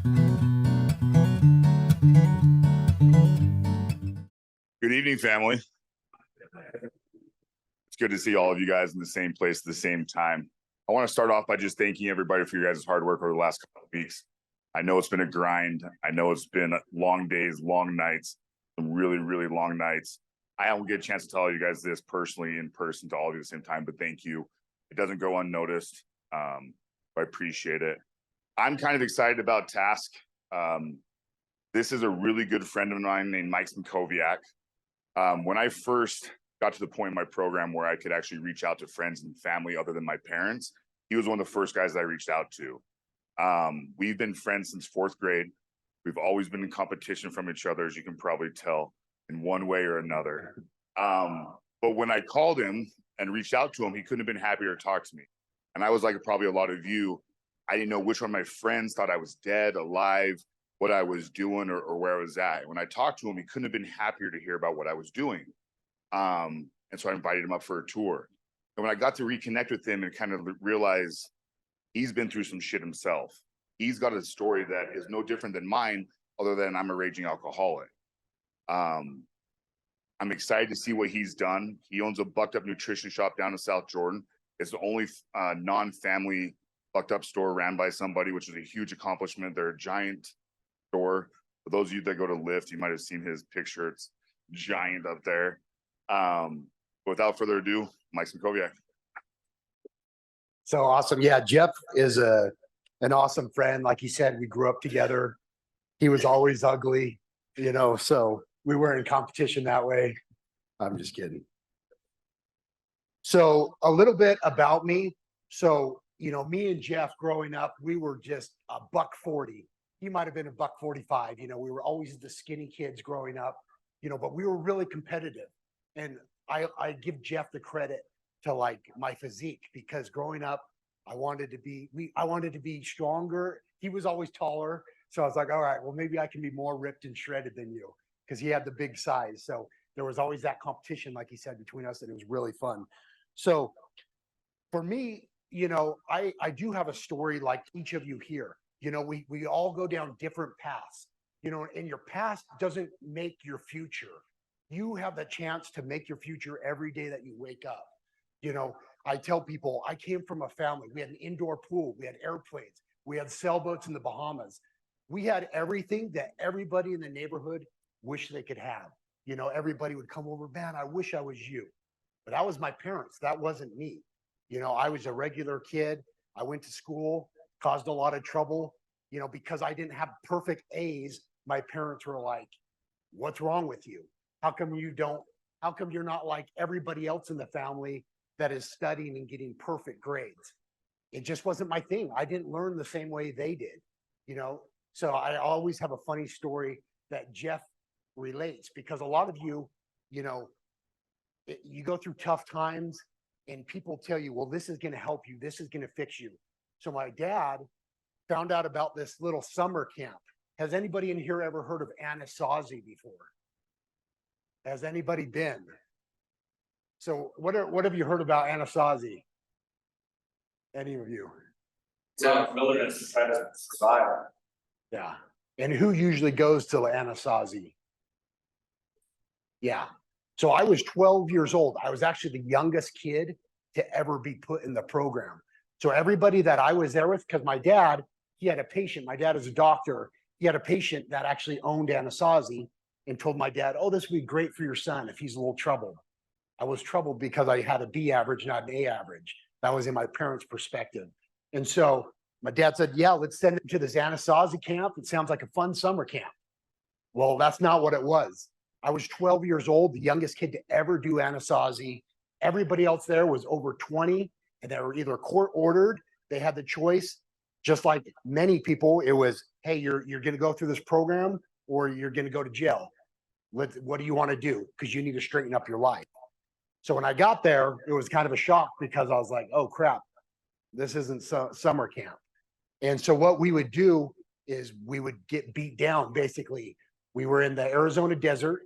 Good evening, family. It's good to see all of you guys in the same place at the same time. I want to start off by just thanking everybody for your guys' hard work over the last couple of weeks. I know it's been a grind. I know it's been long days, long nights, some really, really long nights. I don't get a chance to tell you guys this personally in person to all of you at the same time, but thank you. It doesn't go unnoticed. I appreciate it. I'm kind of excited about Task. This is a really good friend of mine named Mike Symkoviak. When I first got to the point in my program where I could actually reach out to friends and family other than my parents, he was one of the first guys that I reached out to. We've been friends since 4th grade. We've always been in competition from each other, as you can probably tell, in one way or another. But when I called him and reached out to him, he couldn't have been happier to talk to me. And I was like probably a lot of you, I didn't know which one of my friends thought I was dead, alive, what I was doing, or where I was at. When I talked to him, he couldn't have been happier to hear about what I was doing. And so I invited him up for a tour. And when I got to reconnect with him and kind of realize he's been through some shit himself, he's got a story that is no different than mine, other than I'm a raging alcoholic. I'm excited to see what he's done. He owns a bucked up nutrition shop down in South Jordan. It's the only non-family bucked up store ran by somebody, which is a huge accomplishment. They're a giant store. For those of you that go to Lyft, you might have seen his picture. It's giant up there. But without further ado, Mike Symkoviak. So awesome. Yeah, Jeff is an awesome friend. Like he said, we grew up together. He was always ugly, so we weren't in competition that way. I'm just kidding. So a little bit about me. So, me and Jeff growing up, we were just a $140. He might have been a $145. We were always the skinny kids growing up, but we were really competitive. And I give Jeff the credit to like my physique, because growing up, I wanted to be stronger. He was always taller. So I was like, all right, well, maybe I can be more ripped and shredded than you, because he had the big size. So there was always that competition, like he said, between us, and it was really fun. So for me, I do have a story like each of you here. We all go down different paths, and your past doesn't make your future. You have the chance to make your future every day that you wake up. I tell people I came from a family. We had an indoor pool, we had airplanes, we had sailboats in the Bahamas. We had everything that everybody in the neighborhood wished they could have. Everybody would come over, man, I wish I was you. But that was my parents. That wasn't me. I was a regular kid. I went to school, caused a lot of trouble, because I didn't have perfect A's. My parents were like, what's wrong with you? How come you're not like everybody else in the family that is studying and getting perfect grades? It just wasn't my thing. I didn't learn the same way they did, So I always have a funny story that Jeff relates, because a lot of you, you go through tough times and people tell you, well, this is going to help you. This is going to fix you. So my dad found out about this little summer camp. Has anybody in here ever heard of Anasazi before? Has anybody been? So what have you heard about Anasazi? Any of you? It's out in the wilderness to try to survive. Yeah. And who usually goes to Anasazi? Yeah. So I was 12 years old. I was actually the youngest kid to ever be put in the program. So everybody that I was there with, because my dad, he had a patient. My dad is a doctor. He had a patient that actually owned Anasazi and told my dad, oh, this would be great for your son if he's a little troubled. I was troubled because I had a B average, not an A average. That was in my parents' perspective. And so my dad said, yeah, let's send him to this Anasazi camp. It sounds like a fun summer camp. Well, that's not what it was. I was 12 years old, the youngest kid to ever do Anasazi. Everybody else there was over 20, and they were either court ordered. They had the choice, just like many people. It was, hey, you're going to go through this program, or you're going to go to jail. What do you want to do? Because you need to straighten up your life. So when I got there, it was kind of a shock, because I was like, oh crap, this isn't summer camp. And so what we would do is we would get beat down. Basically, we were in the Arizona desert,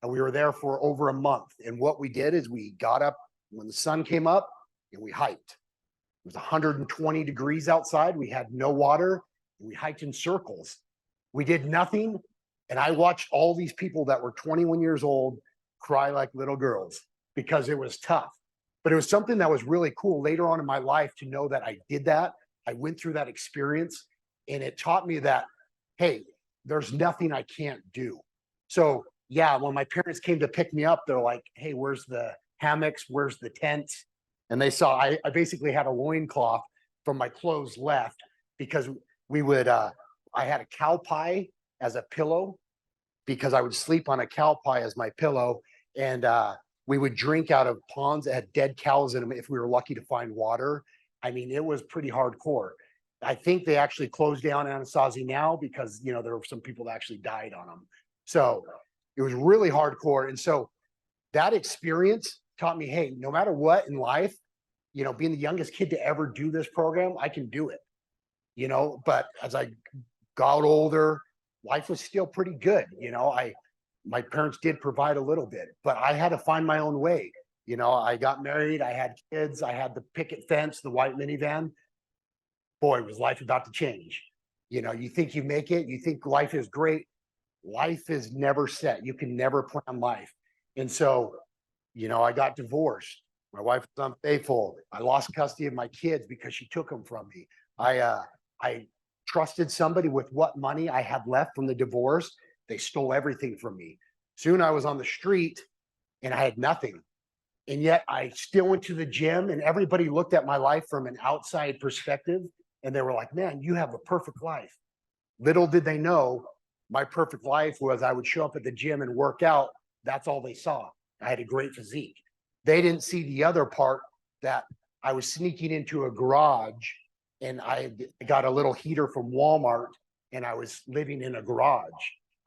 and we were there for over a month. And what we did is we got up when the sun came up and we hiked. It was 120 degrees outside. We had no water. We hiked in circles. We did nothing. And I watched all these people that were 21 years old cry like little girls because it was tough. But it was something that was really cool later on in my life to know that I did that. I went through that experience and it taught me that, hey, there's nothing I can't do. So yeah, when my parents came to pick me up, they're like, hey, where's the hammocks? Where's the tent? And they saw I basically had a loincloth from my clothes left because we would I had a cow pie as a pillow because I would sleep on a cow pie as my pillow. And we would drink out of ponds that had dead cows in them if we were lucky to find water. I mean, it was pretty hardcore. I think they actually closed down Anasazi now because, you know, there were some people that actually died on them. So it was really hardcore. And so that experience taught me, hey, no matter what in life, you know, being the youngest kid to ever do this program, I can do it, you know. But as I got older, life was still pretty good. You know, my parents did provide a little bit, but I had to find my own way. You know, I got married, I had kids, I had the picket fence, the white minivan. Boy, was life about to change. You know, you think you make it, you think life is great. Life is never set. You can never plan life. And so, you know, I got divorced. My wife was unfaithful. I lost custody of my kids because she took them from me. I trusted somebody with what money I had left from the divorce. They stole everything from me. Soon I was on the street and I had nothing. And yet I still went to the gym and everybody looked at my life from an outside perspective. And they were like, man, you have a perfect life. Little did they know my perfect life was I would show up at the gym and work out. That's all they saw. I had a great physique. They didn't see the other part that I was sneaking into a garage and I got a little heater from Walmart and I was living in a garage.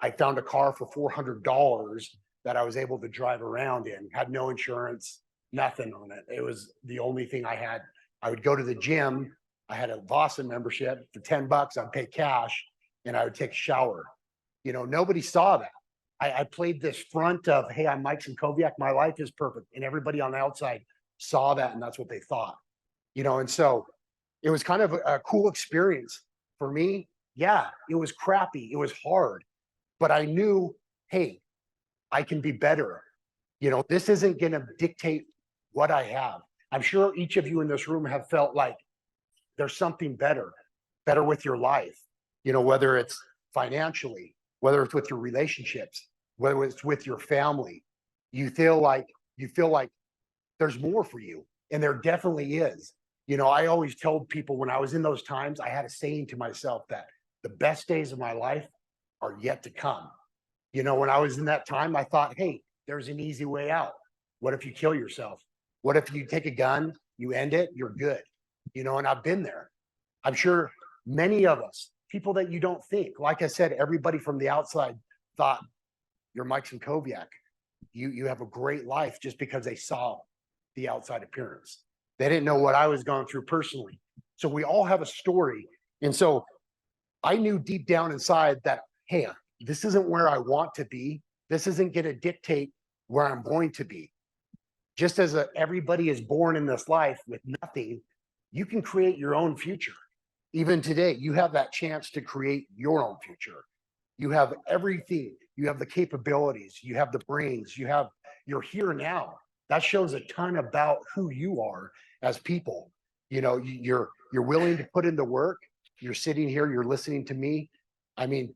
I found a car for $400 that I was able to drive around in, had no insurance, nothing on it. It was the only thing I had. I would go to the gym. I had a Vossa membership for $10. I'd pay cash and I would take a shower. You know, nobody saw that. I played this front of, hey, I'm Mike Symkoviak. My life is perfect. And everybody on the outside saw that. And that's what they thought, you know? And so it was kind of a cool experience for me. Yeah, it was crappy. It was hard, but I knew, hey, I can be better. You know, this isn't going to dictate what I have. I'm sure each of you in this room have felt like there's something better with your life, you know, whether it's financially, whether it's with your relationships, whether it's with your family. You feel like there's more for you. And there definitely is. You know, I always told people when I was in those times, I had a saying to myself that the best days of my life are yet to come. You know, when I was in that time, I thought, hey, there's an easy way out. What if you kill yourself? What if you take a gun, you end it, you're good? You know, and I've been there. I'm sure many of us, people that you don't think, like I said, everybody from the outside thought you're Mike Symkoviak. You have a great life just because they saw the outside appearance. They didn't know what I was going through personally. So we all have a story. And so I knew deep down inside that, hey, this isn't where I want to be. This isn't going to dictate where I'm going to be. Just as everybody is born in this life with nothing, you can create your own future. Even today, you have that chance to create your own future. You have everything. You have the capabilities. You have the brains. You're here now. That shows a ton about who you are as people. You know, you're willing to put in the work. You're sitting here. You're listening to me. I mean,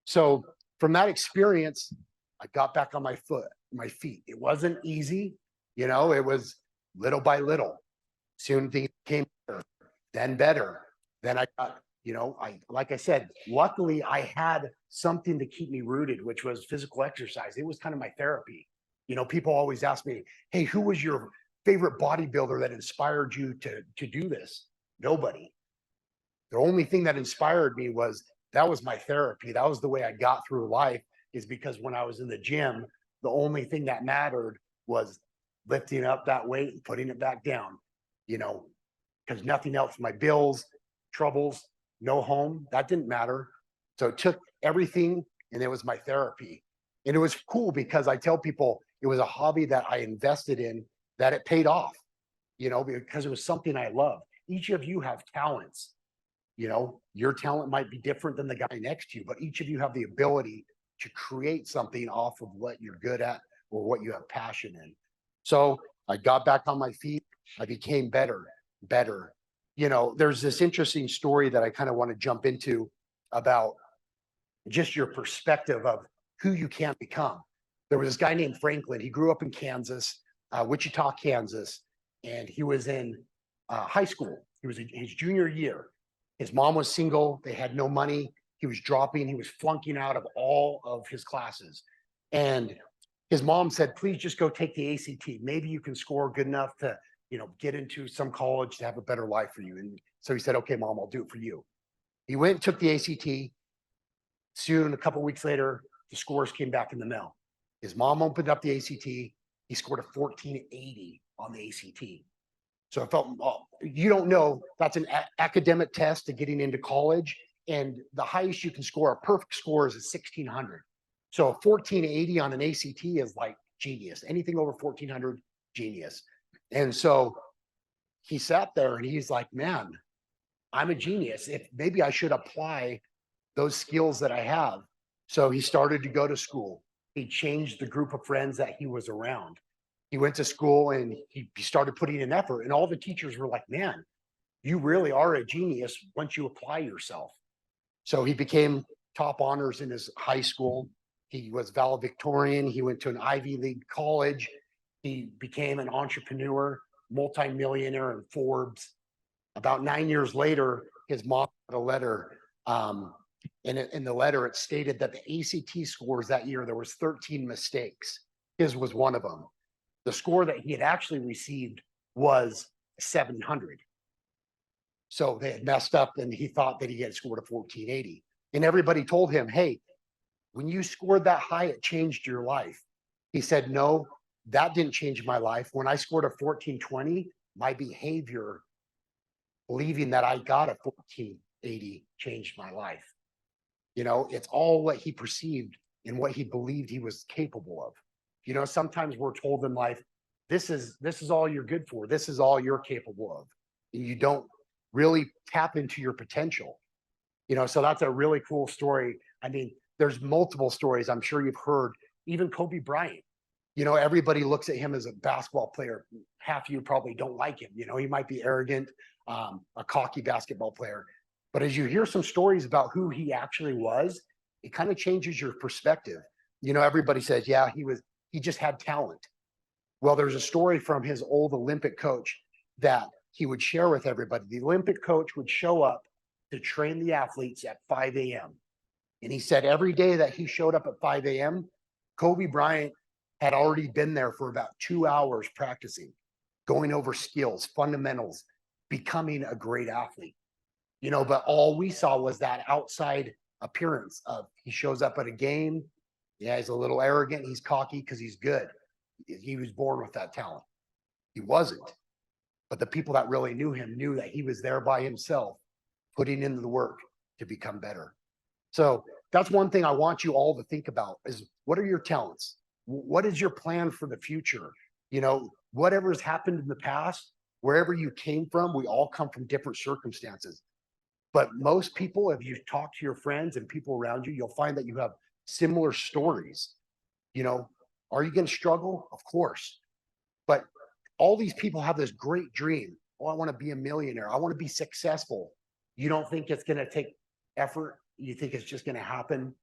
so from that experience, I got back on my feet. It wasn't easy. You know, it was little by little. Soon things came better, then better. Then I got, you know, like I said, luckily I had something to keep me rooted, which was physical exercise. It was kind of my therapy. You know, people always ask me, hey, who was your favorite bodybuilder that inspired you to do this? Nobody. The only thing that inspired me was that was my therapy. That was the way I got through life, is because when I was in the gym, the only thing that mattered was lifting up that weight and putting it back down, you know, because nothing else, my bills, troubles, no home, that didn't matter. So it took everything and it was my therapy. And it was cool because I tell people it was a hobby that I invested in, that it paid off, you know, because it was something I loved. Each of you have talents. your talent might be different than the guy next to you, but each of you have the ability to create something off of what you're good at or what you have passion in. So I got back on my feet. I became better. There's this interesting story that I kind of want to jump into about just your perspective of who you can become. There was this guy named Franklin. He grew up in Kansas, Wichita, Kansas, and he was in high school. He was in his junior year. His mom was single. They had no money. He was dropping. He was flunking out of all of his classes. And his mom said, please just go take the ACT. Maybe you can score good enough to, get into some college to have a better life for you. And so he said, okay, mom, I'll do it for you. He went and took the ACT. Soon, a couple of weeks later, the scores came back in the mail. His mom opened up the ACT. He scored a 1480 on the ACT. So I felt, you don't know, that's an academic test to getting into college. And the highest you can score, a perfect score, is a 1600. So a 1480 on an ACT is like genius. Anything over 1400, genius. And so he sat there and he's like, man, I'm a genius. If maybe I should apply those skills that I have. So he started to go to school. He changed the group of friends that he was around. He went to school and he started putting in effort. And all the teachers were like, man, you really are a genius once you apply yourself. So he became top honors in his high school. He was valedictorian. He went to an Ivy League college. He became an entrepreneur, multimillionaire in Forbes. About 9 years later, his mom got a letter. In the letter, it stated that the ACT scores that year, there was 13 mistakes. His was one of them. The score that he had actually received was 700. So they had messed up and he thought that he had scored a 1480. And everybody told him, hey, when you scored that high, it changed your life. He said, no, that didn't change my life. When I scored a 1420, my behavior, believing that I got a 1480, changed my life. It's all what he perceived and what he believed he was capable of. Sometimes we're told in life, this is all you're good for. This is all you're capable of. And you don't really tap into your potential. So that's a really cool story. I mean, there's multiple stories I'm sure you've heard, even Kobe Bryant. Everybody looks at him as a basketball player. Half of you probably don't like him. He might be arrogant, a cocky basketball player. But as you hear some stories about who he actually was, it kind of changes your perspective. Everybody says, yeah, he just had talent. Well, there's a story from his old Olympic coach that he would share with everybody. The Olympic coach would show up to train the athletes at 5 a.m. And he said every day that he showed up at 5 a.m., Kobe Bryant had already been there for about 2 hours practicing, going over skills, fundamentals, becoming a great athlete. But all we saw was that outside appearance of he shows up at a game. Yeah, he's a little arrogant. He's cocky because he's good. He was born with that talent. He wasn't. But the people that really knew him knew that he was there by himself, putting in the work to become better. So that's one thing I want you all to think about is what are your talents? What is your plan for the future? Whatever has happened in the past, wherever you came from, we all come from different circumstances. But most people, if you talk to your friends and people around you, you'll find that you have similar stories. Are you going to struggle? Of course. But all these people have this great dream. Oh, I want to be a millionaire. I want to be successful. You don't think it's going to take effort. You think it's just going to happen.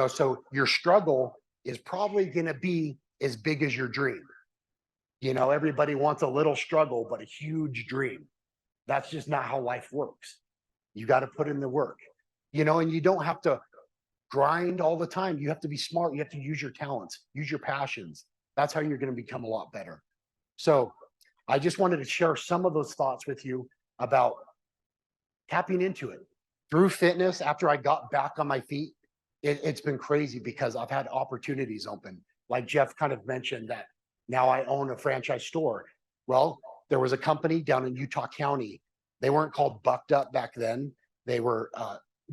So your struggle is probably going to be as big as your dream. Everybody wants a little struggle, but a huge dream. That's just not how life works. You got to put in the work, and you don't have to grind all the time. You have to be smart. You have to use your talents, use your passions. That's how you're going to become a lot better. So I just wanted to share some of those thoughts with you about tapping into it through fitness. After I got back on my feet, it's been crazy because I've had opportunities open. Like Jeff kind of mentioned that now I own a franchise store. Well, there was a company down in Utah County. They weren't called Bucked Up back then. They were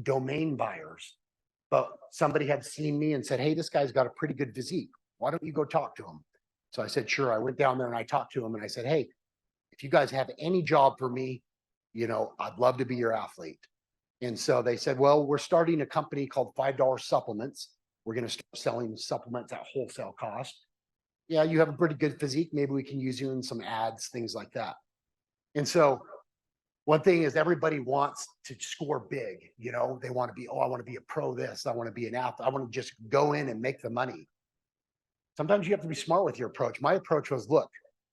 domain buyers. But somebody had seen me and said, hey, this guy's got a pretty good physique. Why don't you go talk to him? So I said, sure. I went down there and I talked to him and I said, hey, if you guys have any job for me, I'd love to be your athlete. And so they said, well, we're starting a company called $5 Supplements. We're going to start selling supplements at wholesale cost. Yeah, you have a pretty good physique. Maybe we can use you in some ads, things like that. And so one thing is everybody wants to score big. You know, they want to be, oh, I want to be a pro this. I want to be an athlete. I want to just go in and make the money. Sometimes you have to be smart with your approach. My approach was, look,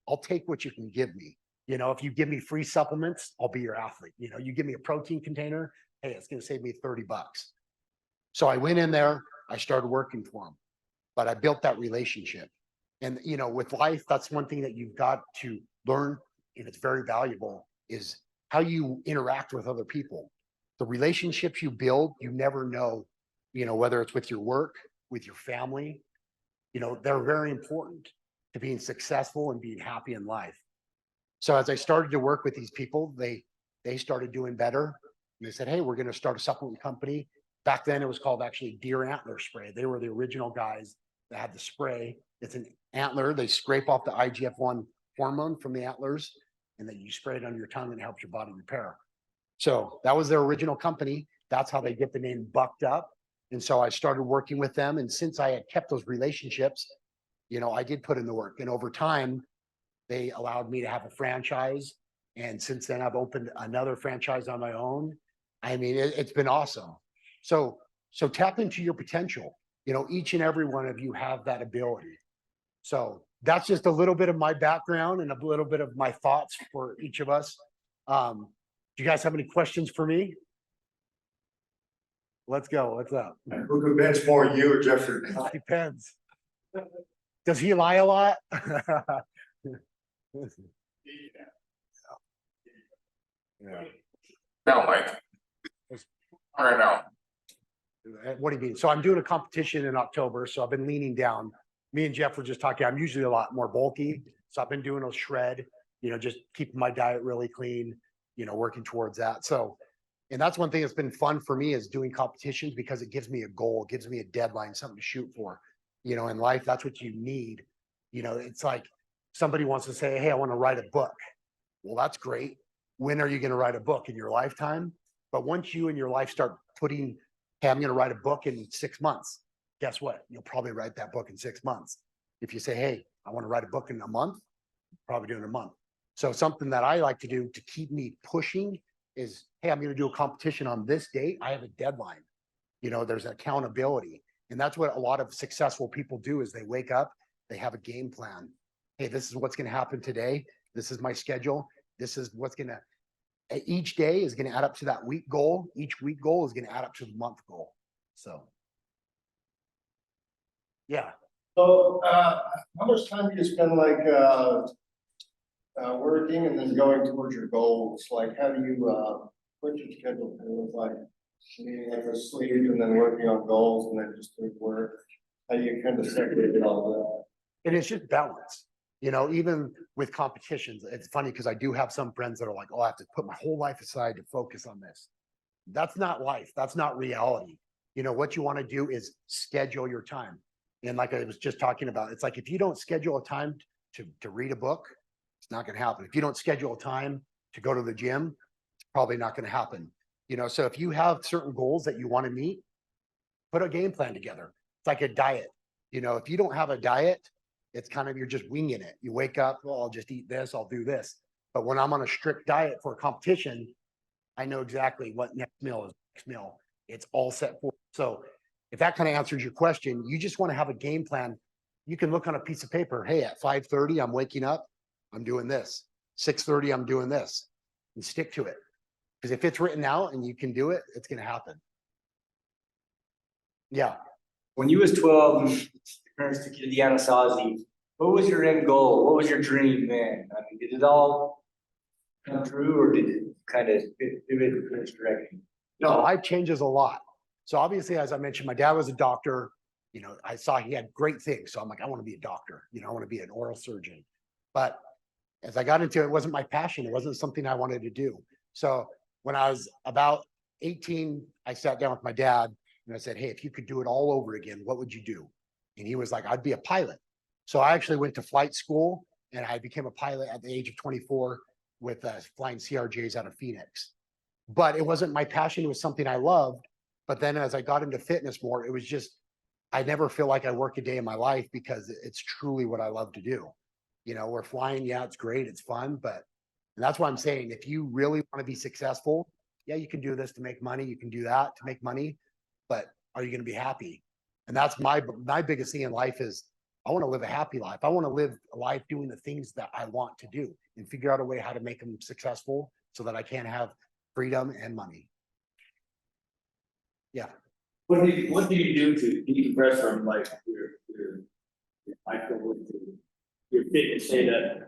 I'll take what you can give me. You know, if you give me free supplements, I'll be your athlete. You know, you give me a protein container, hey, it's going to save me $30. So I went in there, I started working for them, but I built that relationship. And, you know, with life, that's one thing that you've got to learn, and it's very valuable, is how you interact with other people. The relationships you build, you never know, you know, whether it's with your work, with your family, you know, they're very important to being successful and being happy in life. So as I started to work with these people, they started doing better. And they said, hey, we're going to start a supplement company. Back then it was called actually deer antler spray. They were the original guys that had the spray. It's an antler. They scrape off the IGF-1 hormone from the antlers, and then you spray it under your tongue and it helps your body repair. So that was their original company. That's how they get the name Bucked Up. And so I started working with them. And since I had kept those relationships, you know, I did put in the work. And over time, they allowed me to have a franchise. And since then, I've opened another franchise on my own. I mean, it's been awesome. So tap into your potential. You know, each and every one of you have that ability. So that's just a little bit of my background and a little bit of my thoughts for each of us. Do you guys have any questions for me? Let's go. What's up? Who convinced more, you or Jeffrey? Depends. Does he lie a lot? Yeah. No, Mike. Right now. What do you mean? So I'm doing a competition in October, so I've been leaning down. Me and Jeff were just talking. I'm usually a lot more bulky, so I've been doing a shred, you know, just keeping my diet really clean, you know, working towards that. So, and that's one thing that's been fun for me is doing competitions because it gives me a goal, it gives me a deadline, something to shoot for. You know, in life, that's what you need. You know, it's like somebody wants to say, hey, I want to write a book. Well, that's great. When are you going to write a book? In your lifetime? But once you in your life start putting, hey, I'm going to write a book in 6 months, guess what? You'll probably write that book in 6 months. If you say, hey, I want to write a book in a month, probably do it in a month. So something that I like to do to keep me pushing is, hey, I'm going to do a competition on this date. I have a deadline. You know, there's accountability. And that's what a lot of successful people do is they wake up, they have a game plan. Hey, this is what's going to happen today. This is my schedule. This is what's going to, each day is going to add up to that week goal. Each week goal is going to add up to the month goal. So, yeah. So, how much time do you spend like, working and then going towards your goals? Like, how do you, what's your schedule look like? Needing like a sleep and then working on goals and then just doing work? How do you kind of separate all And it's just balance. You know, even with competitions, it's funny because I do have some friends that are like, oh, I have to put my whole life aside to focus on this. That's not life. That's not reality. You know, what you want to do is schedule your time. And like I was just talking about, it's like if you don't schedule a time to read a book, it's not going to happen. If you don't schedule a time to go to the gym, it's probably not going to happen. You know, so if you have certain goals that you want to meet, put a game plan together. It's like a diet. You know, if you don't have a diet, it's kind of, you're just winging it. You wake up, well, I'll just eat this, I'll do this. But when I'm on a strict diet for a competition, I know exactly what next meal is next meal. It's all set for. So if that kind of answers your question, you just want to have a game plan. You can look on a piece of paper. Hey, at 5:30, I'm waking up, I'm doing this. 6:30, I'm doing this, and stick to it. Because if it's written out and you can do it, it's going to happen. Yeah. When you was 12, and your parents took you to the Anasazi, what was your end goal? What was your dream then? I mean, did it all come true or did it kind of pivot in this direction? No, life changes a lot. So obviously, as I mentioned, my dad was a doctor. You know, I saw he had great things. So I'm like, I want to be a doctor. You know, I want to be an oral surgeon. But as I got into it, it wasn't my passion. It wasn't something I wanted to do. So when I was about 18, I sat down with my dad and I said, hey, if you could do it all over again, what would you do? And he was like, I'd be a pilot. So I actually went to flight school and I became a pilot at the age of 24 with flying CRJs out of Phoenix. but it wasn't my passion. It was something I loved. But then as I got into fitness more, it was just, I never feel like I work a day in my life because it's truly what I love to do. You know, we're flying. Yeah, it's great. It's fun. But and that's why I'm saying, if you really want to be successful, yeah, you can do this to make money. You can do that to make money, but are you going to be happy? And that's my biggest thing in life is I want to live a happy life. I want to live a life doing the things that I want to do and figure out a way how to make them successful so that I can have freedom and money. Yeah. What do you do to decompress from like your life goals to your fitness data?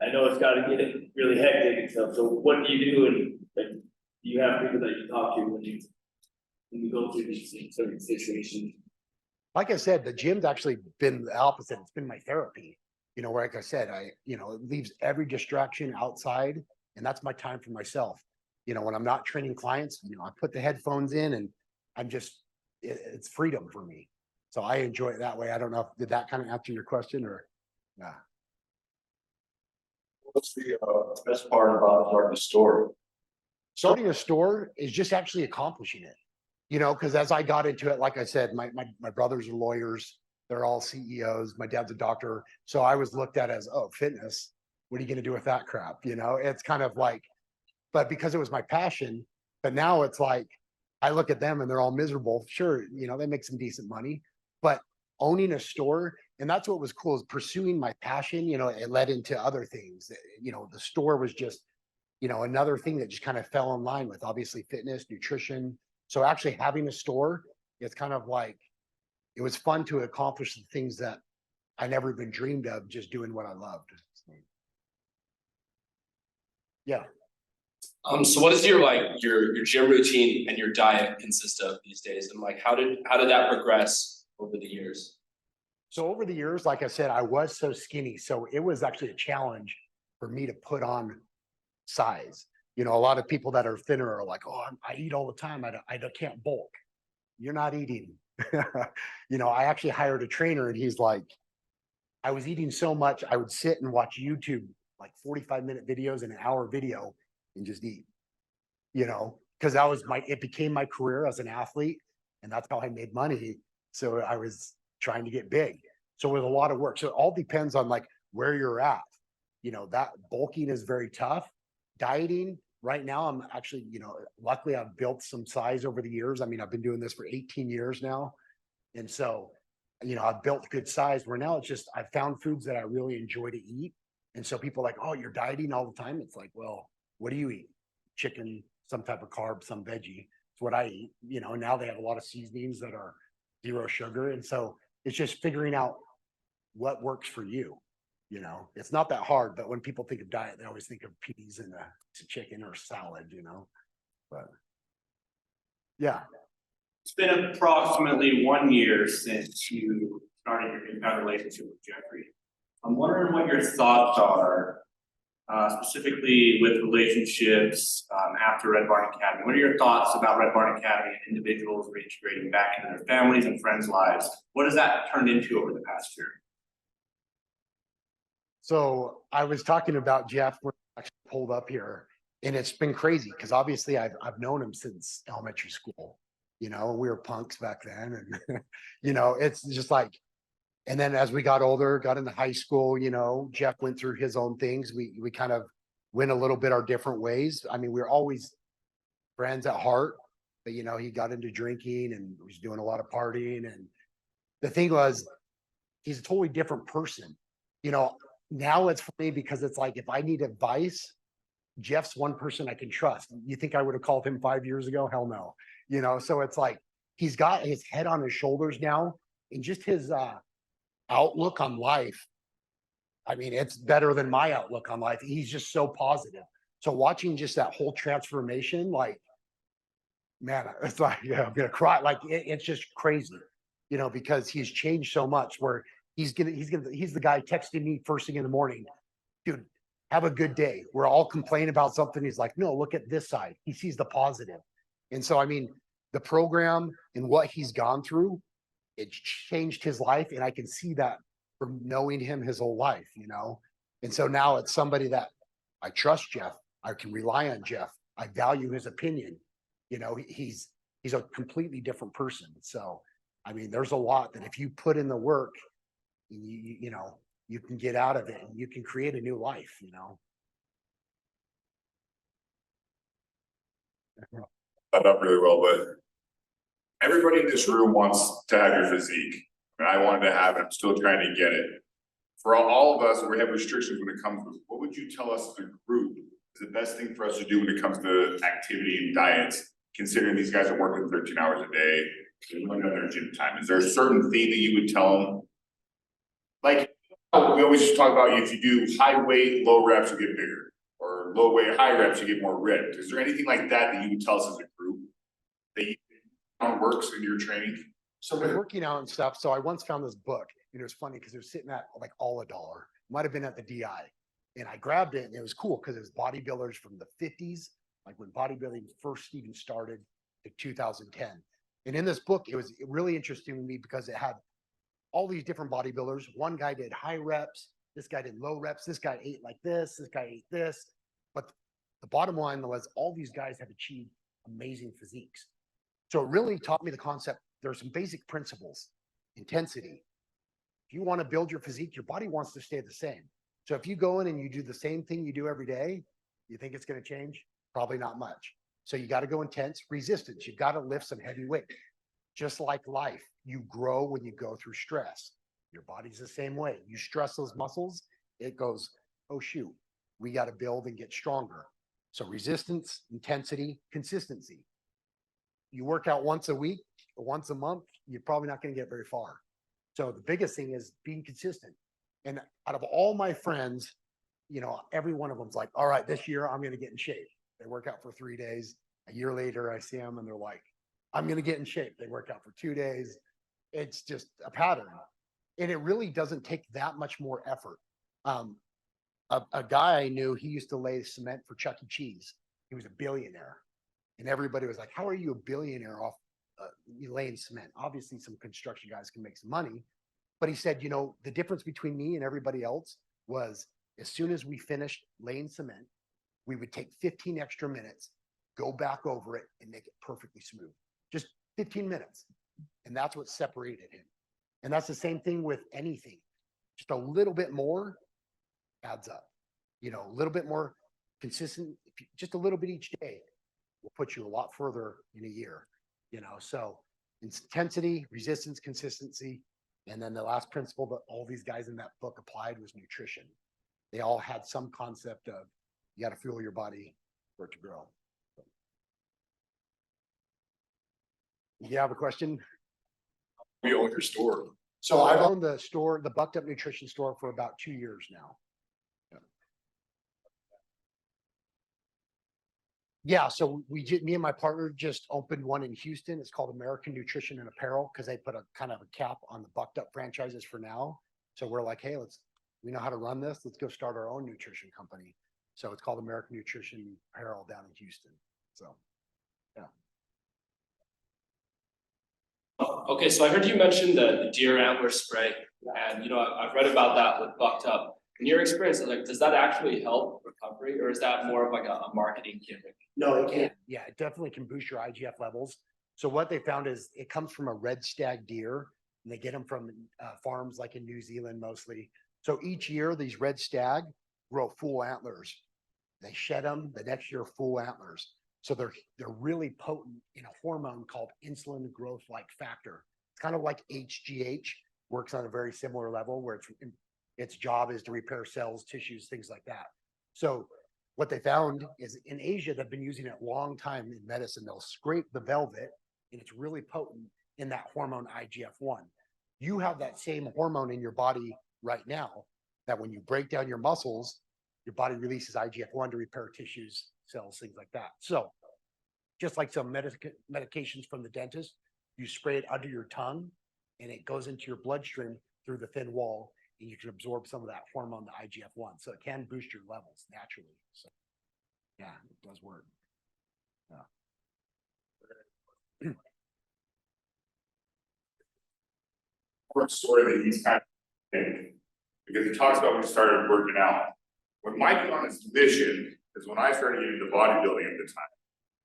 I know it's gotta get really hectic and stuff, so what do you do and do you have people that you talk to when you go through these certain situations? Like I said, the gym's actually been the opposite. It's been my therapy. You know, like I said, it leaves every distraction outside, and that's my time for myself. You know, when I'm not training clients, I put the headphones in and I'm just, it's freedom for me. So I enjoy it that way. I don't know did that kind of answer your question or, yeah. What's the best part about starting a store? Starting a store is just actually accomplishing it, because as I got into it, like I said, my brothers are lawyers, they're all CEOs, my dad's a doctor. So I was looked at as, oh, fitness, what are you going to do with that crap? It's kind of like, but because it was my passion, but now it's like, I look at them and they're all miserable. Sure, they make some decent money, but owning a store, and that's what was cool is pursuing my passion, it led into other things. The store was just, another thing that just kind of fell in line with obviously fitness, nutrition. So actually having a store, it's kind of like, it was fun to accomplish the things that I never even dreamed of, just doing what I loved. Yeah. So what does your gym routine and your diet consist of these days? And like how did that progress over the years? So over the years, like I said, I was so skinny. So it was actually a challenge for me to put on size. A lot of people that are thinner are like, oh, I eat all the time. I can't bulk. You're not eating. I actually hired a trainer and he's like, I was eating so much, I would sit and watch YouTube, like 45-minute videos and an hour video and just eat, because it became my career as an athlete and that's how I made money. So I was trying to get big. So it was a lot of work. So it all depends on like where you're at. That bulking is very tough. Dieting right now, I'm actually, luckily I've built some size over the years. I mean, I've been doing this for 18 years now. And so, I've built good size where now it's just, I found foods that I really enjoy to eat. And so people are like, oh, you're dieting all the time. It's like, well, what do you eat? Chicken, some type of carb, some veggie. It's what I eat. Now they have a lot of seasonings that are 0 sugar. And so it's just figuring out what works for you. It's not that hard, but when people think of diet, they always think of peas and a chicken or salad, but yeah. It's been approximately 1 year since you started your newfound relationship with Jeffrey. I'm wondering what your thoughts are, specifically with relationships after Red Barn Academy. What are your thoughts about Red Barn Academy and individuals reintegrating back into their families and friends' lives? What has that turned into over the past year? So I was talking about Jeff when I actually pulled up here, and it's been crazy because obviously I've known him since elementary school. We were punks back then, and it's just like, and then as we got older, got into high school, Jeff went through his own things. We kind of went a little bit our different ways. I mean, we were always friends at heart, but he got into drinking and was doing a lot of partying. And the thing was, he's a totally different person. Now it's funny because it's like, if I need advice, Jeff's one person I can trust. You think I would have called him 5 years ago? Hell no. So it's like, he's got his head on his shoulders now and just his outlook on life. I mean, it's better than my outlook on life. He's just so positive. So watching just that whole transformation, like, man, it's like, yeah, I'm going to cry. Like it's just crazy, because he's changed so much where he's the guy texting me first thing in the morning, dude, have a good day. We're all complaining about something. He's like, no, look at this side. He sees the positive. And so, I mean, the program and what he's gone through, it changed his life. And I can see that from knowing him his whole life, And so now it's somebody that I trust Jeff. I can rely on Jeff. I value his opinion. He's a completely different person. So, I mean, there's a lot that if you put in the work, you can get out of it and you can create a new life, That up really well, but everybody in this room wants to have your physique. And I wanted to have it. I'm still trying to get it. For all of us, we have restrictions when it comes to what would you tell us as a group is the best thing for us to do when it comes to activity and diets, considering these guys are working 13 hours a day, they're running on their gym time. Is there a certain thing that you would tell them? Like, we always just talk about if you do high weight, low reps, you get bigger, or low weight, high reps, you get more ripped. Is there anything like that that you would tell us as a group that you found works in your training? So with working out and stuff, so I once found this book, and it was funny because it was sitting at like all $1. Might have been at the DI. And I grabbed it and it was cool because it was bodybuilders from the 50s, like when bodybuilding first even started to 2010. And in this book, it was really interesting to me because it had all these different bodybuilders. One guy did high reps, this guy did low reps, this guy ate like this guy ate this. But the bottom line was all these guys have achieved amazing physiques. So it really taught me the concept. There are some basic principles. Intensity. If you want to build your physique, your body wants to stay the same. So if you go in and you do the same thing you do every day, you think it's going to change? Probably not much. So you got to go intense. Resistance. You've got to lift some heavy weight. Just like life, you grow when you go through stress. Your body's the same way. You stress those muscles, it goes, oh shoot, we got to build and get stronger. So resistance, intensity, consistency. You work out once a week or once a month, you're probably not going to get very far. So the biggest thing is being consistent. And out of all my friends, every one of them's like, all right, this year I'm going to get in shape. They work out for 3 days. A year later, I see them and they're like, I'm going to get in shape. They work out for 2 days. It's just a pattern. And it really doesn't take that much more effort. A guy I knew, he used to lay cement for Chuck E. Cheese. He was a billionaire. And everybody was like, how are you a billionaire off laying cement? Obviously, some construction guys can make some money. But he said, the difference between me and everybody else was as soon as we finished laying cement, we would take 15 extra minutes, go back over it and make it perfectly smooth. Just 15 minutes. And that's what separated him. And that's the same thing with anything. Just a little bit more adds up. A little bit more consistent, just a little bit each day will put you a lot further in a year. So intensity, resistance, consistency. And then the last principle that all these guys in that book applied was nutrition. They all had some concept of you got to fuel your body for it to grow. You have a question? We own your store. So I've owned the store, the Bucked Up Nutrition store, for about 2 years now. Yeah, so me and my partner just opened one in Houston. It's called American Nutrition and Apparel because they put a kind of a cap on the Bucked Up franchises for now. So we're like, hey, we know how to run this. Let's go start our own nutrition company. So it's called American Nutrition Apparel down in Houston. So, yeah. Okay, so I heard you mention the deer antler spray, and I've read about that with Bucked Up. In your experience, does that actually help recovery, or is that more of like a marketing gimmick? No, it can. Yeah, it definitely can boost your IGF levels. So what they found is it comes from a red stag deer, and they get them from farms like in New Zealand mostly. So each year, these red stag grow full antlers. They shed them the next year, full antlers. So they're really potent in a hormone called insulin growth-like factor. It's kind of like HGH, works on a very similar level where its job is to repair cells, tissues, things like that. So what they found is in Asia, they've been using it a long time in medicine. They'll scrape the velvet and it's really potent in that hormone IGF-1. You have that same hormone in your body right now that when you break down your muscles, your body releases IGF-1 to repair tissues, cells, things like that. So just like some medications from the dentist, you spray it under your tongue and it goes into your bloodstream through the thin wall and you can absorb some of that hormone, the IGF-1. So it can boost your levels naturally. So yeah, it does work. Yeah. Quick story that he's kind of because he talks about when he started working out. When Mike was on his mission Because when I started getting into bodybuilding at the time,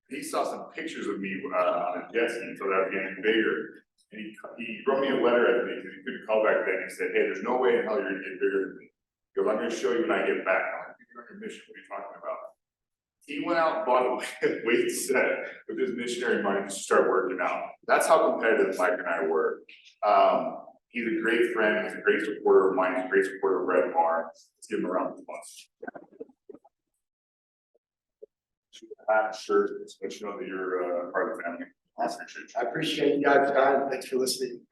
he saw some pictures of me on a jet ski, so that I was getting bigger. And he wrote me a letter at me because he couldn't call back then. He said, "Hey, there's no way in hell you're gonna get bigger than me. He goes, I'm gonna show you when I get back." I'm like, "You're on your mission, what are you talking about?" He went out and bought a weight set with his missionary money to start working out. That's how competitive Mike and I were. He's a great friend, he's a great supporter of mine, he's a great supporter of Red Barn. Let's give him a round of applause. Hat, shirt, let you know that you're part of the family. I appreciate you. I appreciate you guys' time. Thanks for listening.